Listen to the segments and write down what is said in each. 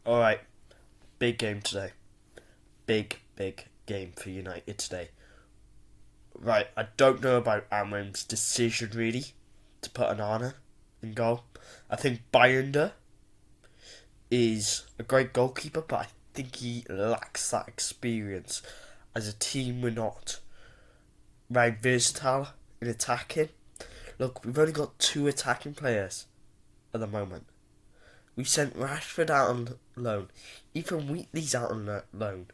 Alright, big game today. Big game for United today. Right, I don't know about Amram's decision really to put Onana in goal. I think Bayanda is a great goalkeeper, but I think he lacks that experience. As a team, we're not very versatile in attacking. Look, we've only got two attacking players at the moment. We sent Rashford out on loan. Even Wheatley's out on loan.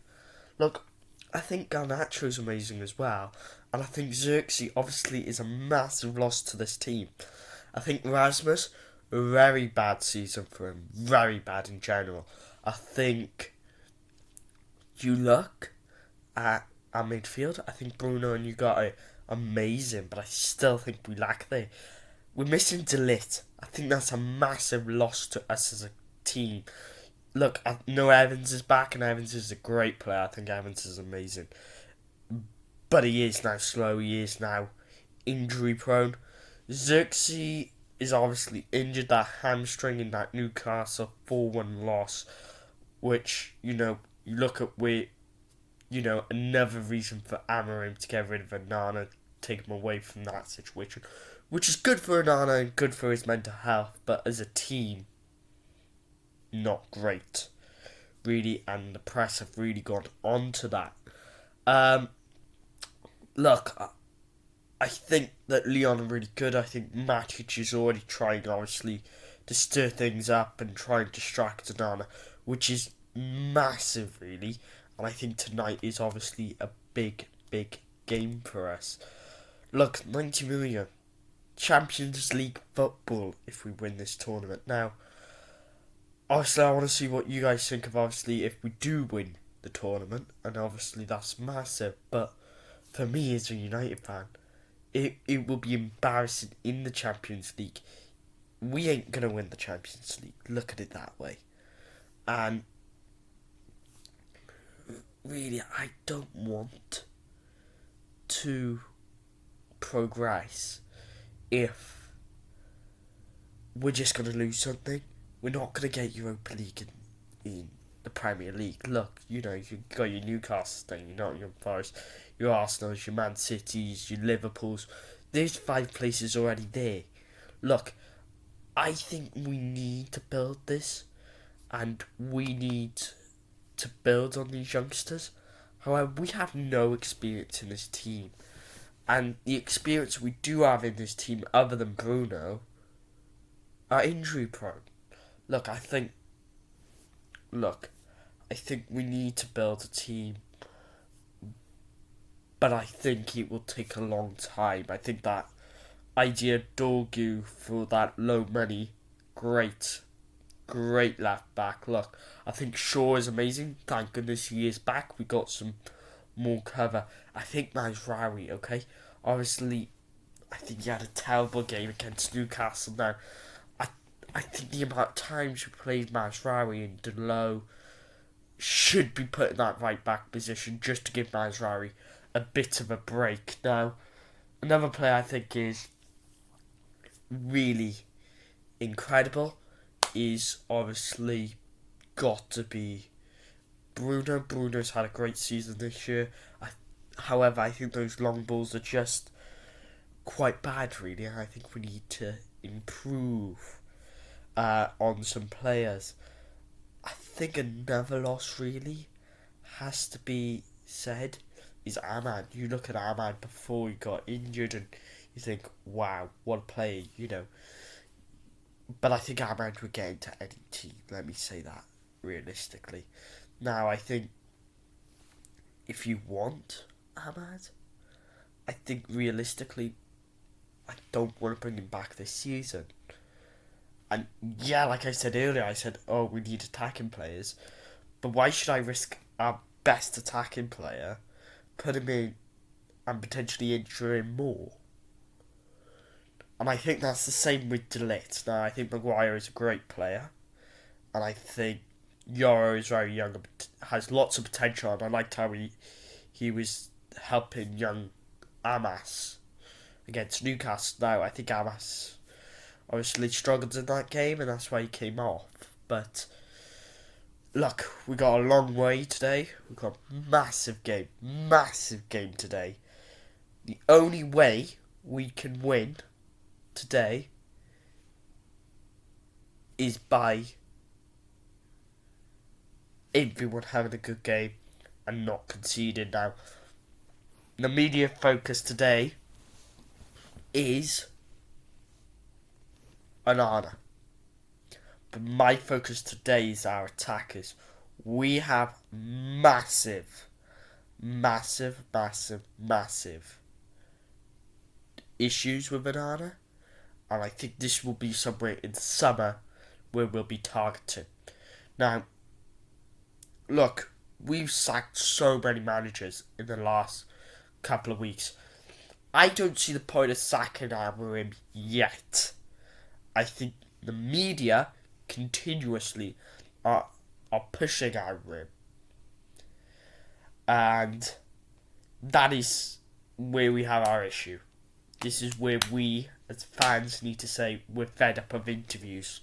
Look, I think Garnacho's amazing as well. And I think Xerxes obviously is a massive loss to this team. I think Rasmus, a very bad season for him. Very bad in general. I think you look at our midfield. I think Bruno and Ugarte are amazing. But I still think we lack there. We're missing De Ligt. I think that's a massive loss to us as a team. Look, I know Evans is back, and Evans is a great player. I think Evans is amazing. But he is now slow. He is now injury prone. Xerxes is obviously injured, that hamstring in that Newcastle 4-1 loss. Which, you look at where, another reason for Amorim to get rid of Onana, take him away from that situation. Which is good for Onana and good for his mental health, but as a team, not great, really, and the press have really gone on to that. Look, I think that Lyon are really good. I think Matic is already trying, obviously, to stir things up and try and distract Onana, which is massive, really, and I think tonight is obviously a big game for us. Look, 90 million. Champions League football if we win this tournament. Now, obviously I want to see what you guys think of, obviously, if we do win the tournament, and obviously that's massive, but for me as a United fan, it will be embarrassing in the Champions League. We ain't going to win the Champions League, look at it that way. And really, I don't want to progress if we're just going to lose something. We're not going to get Europa League in the Premier League. Look, you got your Newcastle thing, your Nottingham Forest, your Arsenals, your Man Cities, your Liverpools. There's 5 places already there. Look, I think we need to build this, and we need to build on these youngsters. However, we have no experience in this team. And the experience we do have in this team, other than Bruno, are injury prone. Look, I think we need to build a team, but I think it will take a long time. I think that idea Dorgu for that low money, great left back. Look, I think Shaw is amazing. Thank goodness he is back. We got some more cover. I think Mazraoui, okay? Obviously, I think he had a terrible game against Newcastle. Now, I think the amount of times we played Mazraoui and Delo should be put in that right back position just to give Mazraoui a bit of a break. Now, another player I think is really incredible is obviously got to be Bruno. Bruno's had a great season this year. However, I think those long balls are just quite bad, really. I think we need to improve on some players. I think another loss really has to be said is Ahmad. You look at Ahmad before he got injured and you think, wow, what a player, But I think Ahmad would get into any team, let me say that, realistically. Now, I think if you want Ahmad, I think realistically, I don't want to bring him back this season. And yeah, like I said earlier, I said, oh, we need attacking players. But why should I risk our best attacking player, put him in, and potentially injure him more? And I think that's the same with De Ligt. Now, I think Maguire is a great player. And I think Yoro is very young and has lots of potential. And I liked how he was helping young Amas against Newcastle. Now, I think Amas obviously struggled in that game, and that's why he came off. But Look, we got a long way today. We got a massive game today. The only way we can win today is by everyone having a good game and not conceding. Now, the media focus today is Onana. But my focus today is our attackers. We have massive issues with Onana. And I think this will be somewhere in summer where we'll be targeting. Now, look, we've sacked so many managers in the last couple of weeks. I don't see the point of sacking Amorim yet. I think the media continuously are pushing Amorim. And that is where we have our issue. This is where we, as fans, need to say we're fed up of interviews.